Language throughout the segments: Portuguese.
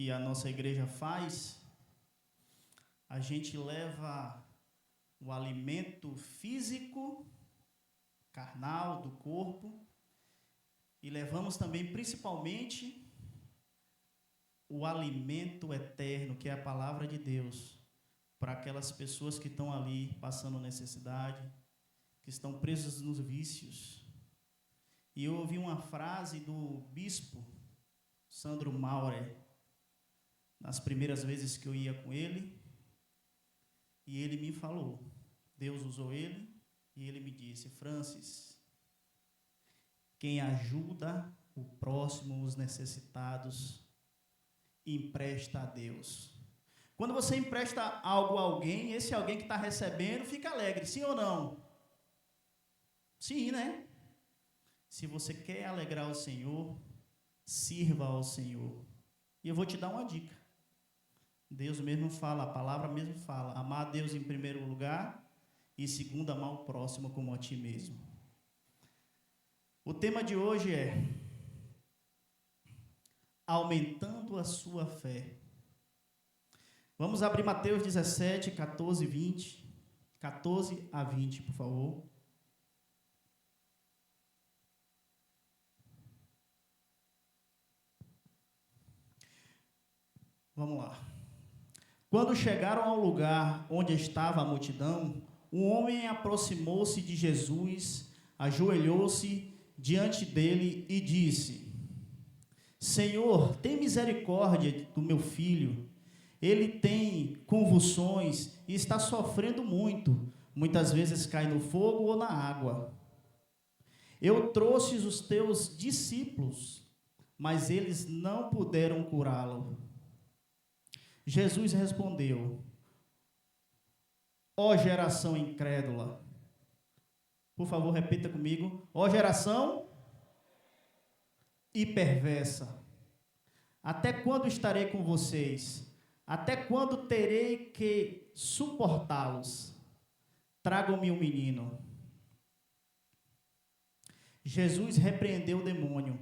que a nossa igreja faz, a gente leva o alimento físico, carnal do corpo, e levamos também, principalmente, o alimento eterno, que é a palavra de Deus, para aquelas pessoas que estão ali passando necessidade, que estão presas nos vícios. E eu ouvi uma frase do bispo Sandro Maurer, nas primeiras vezes que eu ia com ele, e ele me falou, Deus usou ele, e ele me disse: Francis, quem ajuda o próximo, os necessitados, empresta a Deus. Quando você empresta algo a alguém, esse alguém que está recebendo fica alegre, sim ou não? Sim, né? Se você quer alegrar o Senhor, sirva ao Senhor. E eu vou te dar uma dica. Deus mesmo fala, a palavra mesmo fala, amar a Deus em primeiro lugar e segundo, amar o próximo como a ti mesmo. O tema de hoje é aumentando a sua fé. Vamos abrir Mateus 17, 14 a 20, por favor. Vamos lá. Quando chegaram ao lugar onde estava a multidão, um homem aproximou-se de Jesus, ajoelhou-se diante dele e disse: Senhor, tem misericórdia do meu filho. Ele tem convulsões e está sofrendo muito. Muitas vezes cai no fogo ou na água. Eu trouxe os teus discípulos, mas eles não puderam curá-lo. Jesus respondeu: ó geração incrédula. Por favor, repita comigo. Ó geração e perversa. Até quando estarei com vocês? Até quando terei que suportá-los? Tragam-me um menino. Jesus repreendeu o demônio,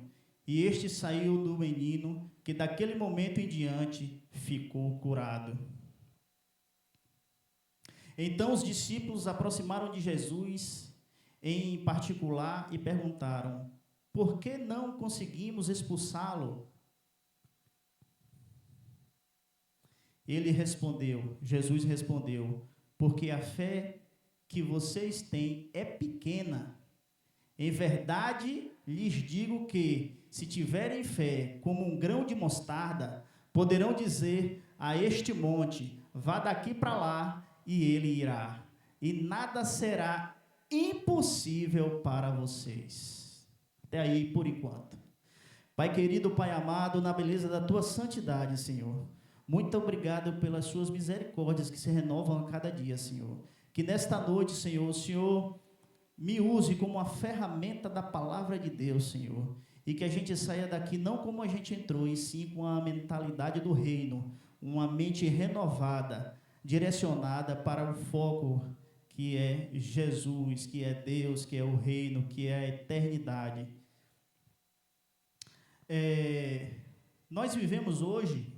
e este saiu do menino, que daquele momento em diante ficou curado. Então os discípulos aproximaram de Jesus em particular e perguntaram: por que não conseguimos expulsá-lo? Jesus respondeu: porque a fé que vocês têm é pequena. Em verdade, lhes digo que, se tiverem fé como um grão de mostarda, poderão dizer a este monte: vá daqui para lá, e ele irá. E nada será impossível para vocês. Até aí, por enquanto. Pai querido, Pai amado, na beleza da tua santidade, Senhor, muito obrigado pelas suas misericórdias que se renovam a cada dia, Senhor. Que nesta noite, Senhor, o Senhor me use como uma ferramenta da palavra de Deus, Senhor. E que a gente saia daqui não como a gente entrou, e sim com a mentalidade do reino, uma mente renovada, direcionada para o foco que é Jesus, que é Deus, que é o reino, que é a eternidade. Nós vivemos hoje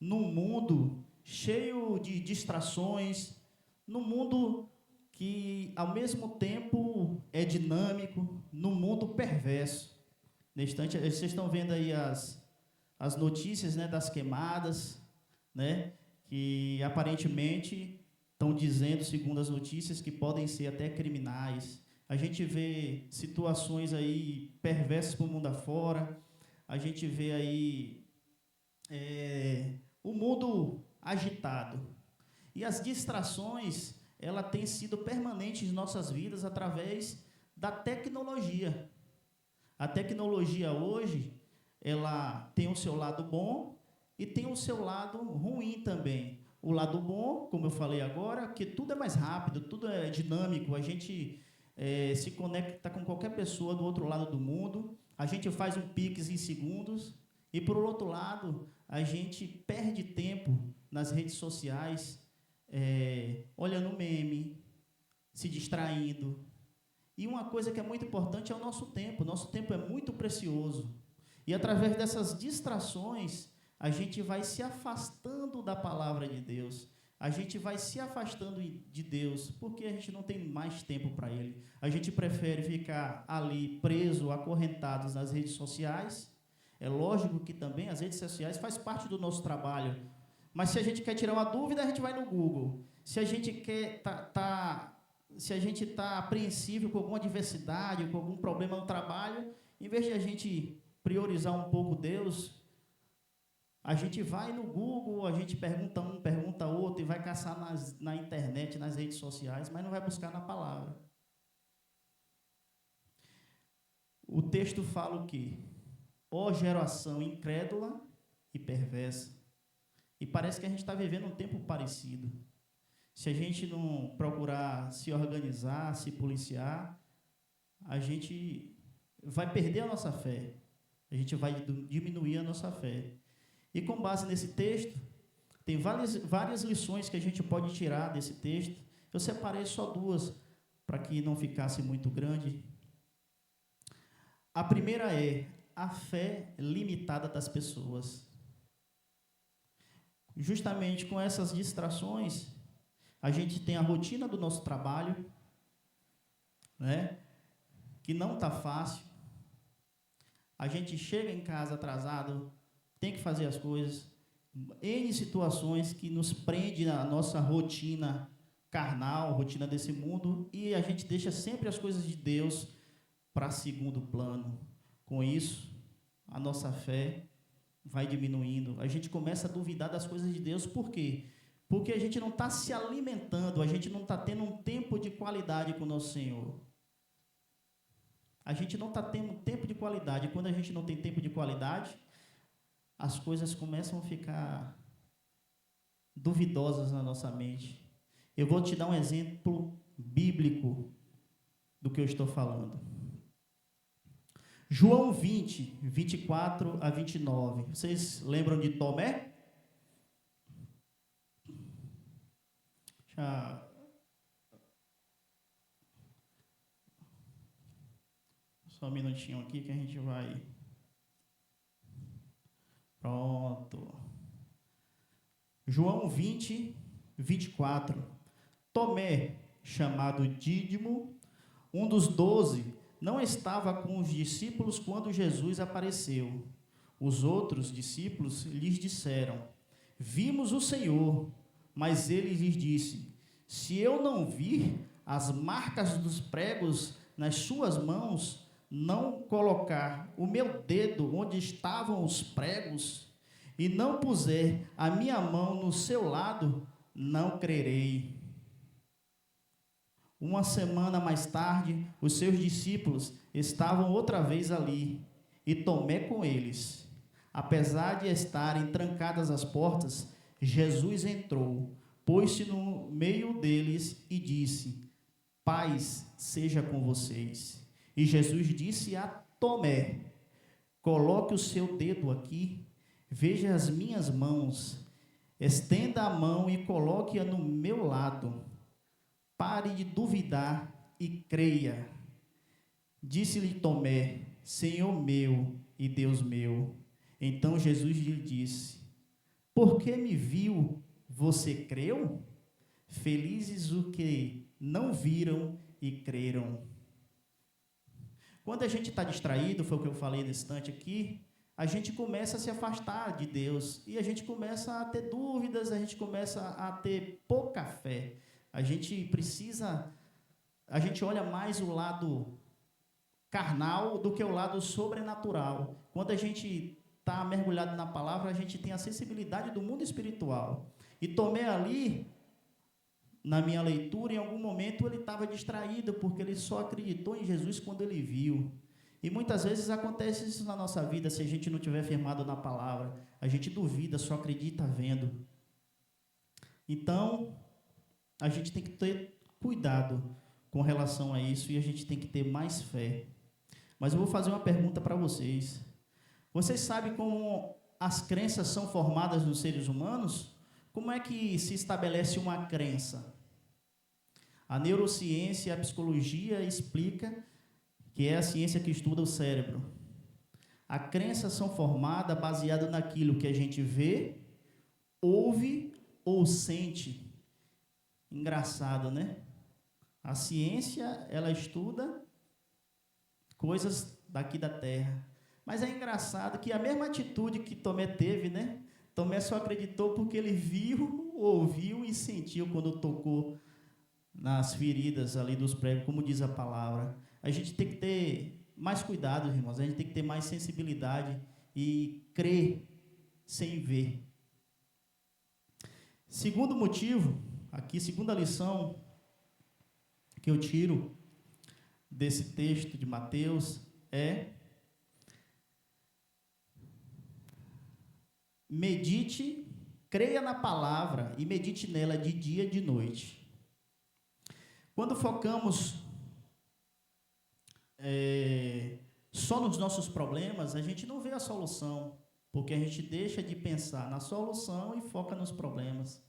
num mundo cheio de distrações, num mundo que ao mesmo tempo é dinâmico, num mundo perverso. Neste instante, vocês estão vendo aí as notícias, né, das queimadas, né, que aparentemente estão dizendo, segundo as notícias, que podem ser até criminais. A gente vê situações aí perversas para o mundo afora, a gente vê aí o mundo agitado. E as distrações, ela tem sido permanente em nossas vidas através da tecnologia. A tecnologia hoje, ela tem o seu lado bom e tem o seu lado ruim também. O lado bom, como eu falei agora, que tudo é mais rápido, tudo é dinâmico, a gente se conecta com qualquer pessoa do outro lado do mundo, a gente faz um Pix em segundos, e por outro lado, a gente perde tempo nas redes sociais, olhando meme, se distraindo. E uma coisa que é muito importante é o nosso tempo é muito precioso. E através dessas distrações, a gente vai se afastando da palavra de Deus. A gente vai se afastando de Deus, porque a gente não tem mais tempo para Ele. A gente prefere ficar ali preso, acorrentados nas redes sociais. É lógico que também as redes sociais faz parte do nosso trabalho. Mas se a gente quer tirar uma dúvida, a gente vai no Google. Se a gente quer se a gente está apreensível com alguma adversidade, com algum problema no trabalho, em vez de a gente priorizar um pouco Deus, a gente vai no Google, a gente pergunta um, pergunta outro, e vai caçar na internet, nas redes sociais, mas não vai buscar na palavra. O texto fala o quê? Ó geração incrédula e perversa. E parece que a gente está vivendo um tempo parecido. Se a gente não procurar se organizar, se policiar, a gente vai perder a nossa fé. A gente vai diminuir a nossa fé. E com base nesse texto, tem várias lições que a gente pode tirar desse texto. Eu separei só duas, para que não ficasse muito grande. A primeira é a fé limitada das pessoas. Justamente com essas distrações, a gente tem a rotina do nosso trabalho, né, que não está fácil. A gente chega em casa atrasado, tem que fazer as coisas. N situações que nos prendem na nossa rotina carnal, rotina desse mundo, e a gente deixa sempre as coisas de Deus para segundo plano. Com isso, a nossa fé vai diminuindo. A gente começa a duvidar das coisas de Deus. Por quê? Porque a gente não está se alimentando, a gente não está tendo um tempo de qualidade com o nosso Senhor. A gente não está tendo tempo de qualidade. Quando a gente não tem tempo de qualidade, as coisas começam a ficar duvidosas na nossa mente. Eu vou te dar um exemplo bíblico do que eu estou falando. João 20, 24 a 29. Vocês lembram de Tomé? Só um minutinho aqui que a gente vai... Pronto. João 20, 24. Tomé, chamado Dídimo, um dos 12, não estava com os discípulos quando Jesus apareceu. Os outros discípulos lhes disseram: vimos o Senhor. Mas ele lhes disse: se eu não vir as marcas dos pregos nas suas mãos, não colocar o meu dedo onde estavam os pregos, e não puser a minha mão no seu lado, não crerei. Uma semana mais tarde, os seus discípulos estavam outra vez ali, e Tomé com eles. Apesar de estarem trancadas as portas, Jesus entrou, pôs-se no meio deles e disse: paz seja com vocês. E Jesus disse a Tomé: coloque o seu dedo aqui, veja as minhas mãos, estenda a mão e coloque-a no meu lado. Pare de duvidar e creia. Disse-lhe Tomé: Senhor meu e Deus meu. Então Jesus lhe disse: porque me viu, você creu? Felizes os que não viram e creram. Quando a gente está distraído, foi o que eu falei nesse instante aqui, a gente começa a se afastar de Deus, e a gente começa a ter dúvidas, a gente começa a ter pouca fé. A gente olha mais o lado carnal do que o lado sobrenatural. Quando a gente está mergulhado na palavra, a gente tem a sensibilidade do mundo espiritual. E Tomé ali, na minha leitura, em algum momento ele estava distraído, porque ele só acreditou em Jesus quando ele viu. E muitas vezes acontece isso na nossa vida, se a gente não estiver firmado na palavra. A gente duvida, só acredita vendo. Então, a gente tem que ter cuidado com relação a isso, e a gente tem que ter mais fé. Mas eu vou fazer uma pergunta para vocês. Vocês sabem como as crenças são formadas nos seres humanos? Como é que se estabelece uma crença? A neurociência e a psicologia explica que é a ciência que estuda o cérebro. A crença são formadas baseado naquilo que a gente vê, ouve ou sente. Engraçado, né? A ciência, ela estuda coisas daqui da terra. Mas é engraçado que a mesma atitude que Tomé teve, né? Tomé só acreditou porque ele viu, ouviu e sentiu quando tocou nas feridas ali dos pregos, como diz a palavra. A gente tem que ter mais cuidado, irmãos. A gente tem que ter mais sensibilidade e crer sem ver. Segundo motivo, aqui, segunda lição que eu tiro desse texto de Mateus é: medite, creia na palavra e medite nela de dia e de noite. Quando focamos só nos nossos problemas, a gente não vê a solução, porque a gente deixa de pensar na solução e foca nos problemas.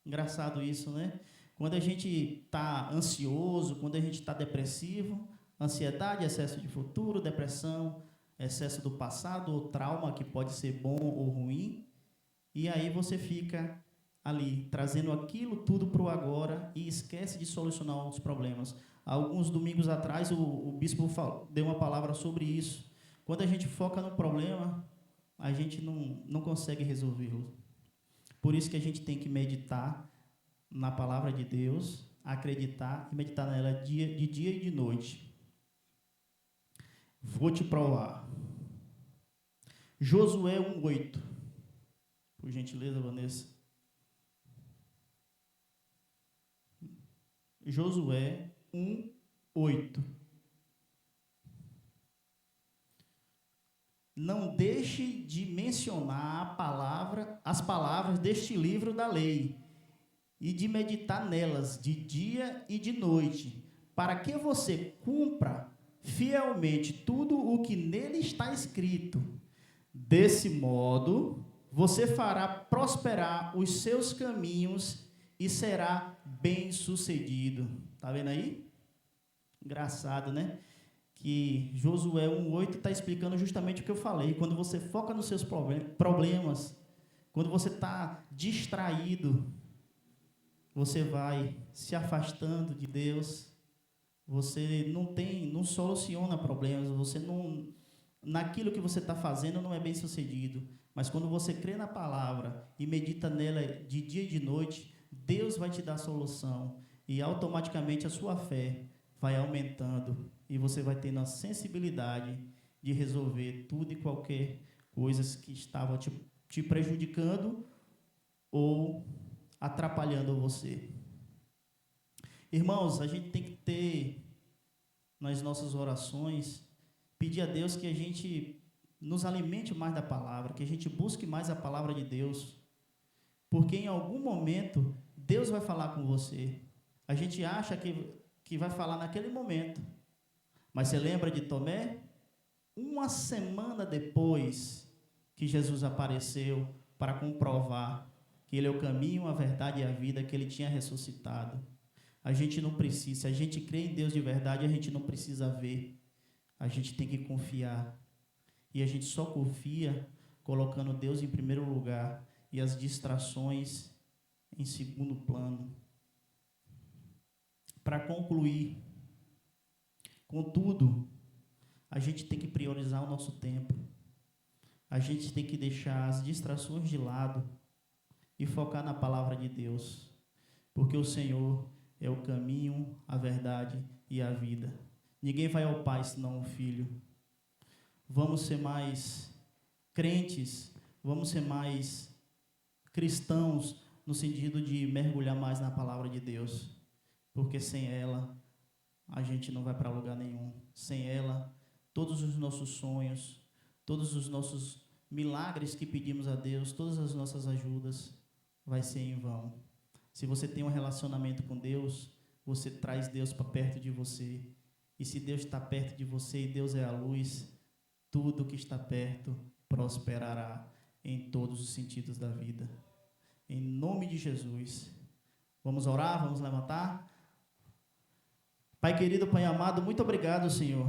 Engraçado isso, né? Quando a gente está ansioso, quando a gente está depressivo, ansiedade, excesso de futuro, depressão, excesso do passado ou trauma, que pode ser bom ou ruim, e aí você fica ali, trazendo aquilo tudo para o agora e esquece de solucionar os problemas. Alguns domingos atrás, o bispo deu uma palavra sobre isso. Quando a gente foca no problema, a gente não consegue resolvê-lo. Por isso que a gente tem que meditar na palavra de Deus, acreditar e meditar nela de dia e de noite. Vou te provar. Josué 1:8. Por gentileza, Vanessa. Josué 1:8. Não deixe de mencionar as palavras deste livro da lei e de meditar nelas de dia e de noite, para que você cumpra fielmente tudo o que nele está escrito. Desse modo, você fará prosperar os seus caminhos e será bem-sucedido. Está vendo aí? Engraçado, né? Que Josué 1:8 está explicando justamente o que eu falei. Quando você foca nos seus problemas, quando você está distraído, você vai se afastando de Deus, você não soluciona problemas, você não, naquilo que você está fazendo não é bem sucedido. Mas quando você crê na palavra e medita nela de dia e de noite, Deus vai te dar a solução e automaticamente a sua fé vai aumentando e você vai tendo a sensibilidade de resolver tudo e qualquer coisa que estava te prejudicando ou atrapalhando você. Irmãos, a gente tem que ter nas nossas orações, pedir a Deus que a gente nos alimente mais da palavra, que a gente busque mais a palavra de Deus, porque em algum momento Deus vai falar com você. A gente acha que vai falar naquele momento, mas você lembra de Tomé? Uma semana depois que Jesus apareceu para comprovar que Ele é o caminho, a verdade e a vida, que Ele tinha ressuscitado. A gente não precisa, se a gente crê em Deus de verdade, a gente não precisa ver, a gente tem que confiar. E a gente só confia colocando Deus em primeiro lugar e as distrações em segundo plano. Para concluir, contudo, a gente tem que priorizar o nosso tempo. A gente tem que deixar as distrações de lado e focar na palavra de Deus, porque o Senhor é o caminho, a verdade e a vida. Ninguém vai ao Pai senão o Filho. Vamos ser mais crentes, vamos ser mais cristãos no sentido de mergulhar mais na palavra de Deus, porque sem ela a gente não vai para lugar nenhum. Sem ela, todos os nossos sonhos, todos os nossos milagres que pedimos a Deus, todas as nossas ajudas, vai ser em vão. Se você tem um relacionamento com Deus, você traz Deus para perto de você. E se Deus está perto de você e Deus é a luz, tudo que está perto prosperará em todos os sentidos da vida. Em nome de Jesus. Vamos orar, vamos levantar. Pai querido, Pai amado, muito obrigado, Senhor,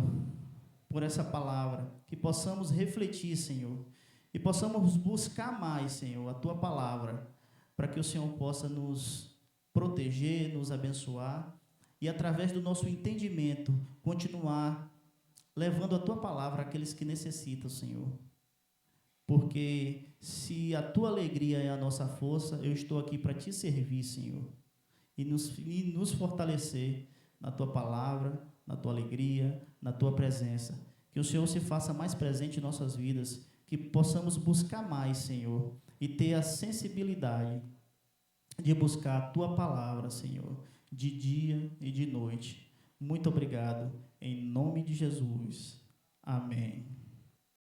por essa palavra, que possamos refletir, Senhor, e possamos buscar mais, Senhor, a Tua palavra, para que o Senhor possa nos proteger, nos abençoar, e através do nosso entendimento, continuar levando a Tua palavra àqueles que necessitam, Senhor. Porque se a Tua alegria é a nossa força, eu estou aqui para Te servir, Senhor, e nos fortalecer na Tua palavra, na Tua alegria, na Tua presença. Que o Senhor se faça mais presente em nossas vidas, que possamos buscar mais, Senhor, e ter a sensibilidade de buscar a Tua palavra, Senhor, de dia e de noite. Muito obrigado, em nome de Jesus. Amém.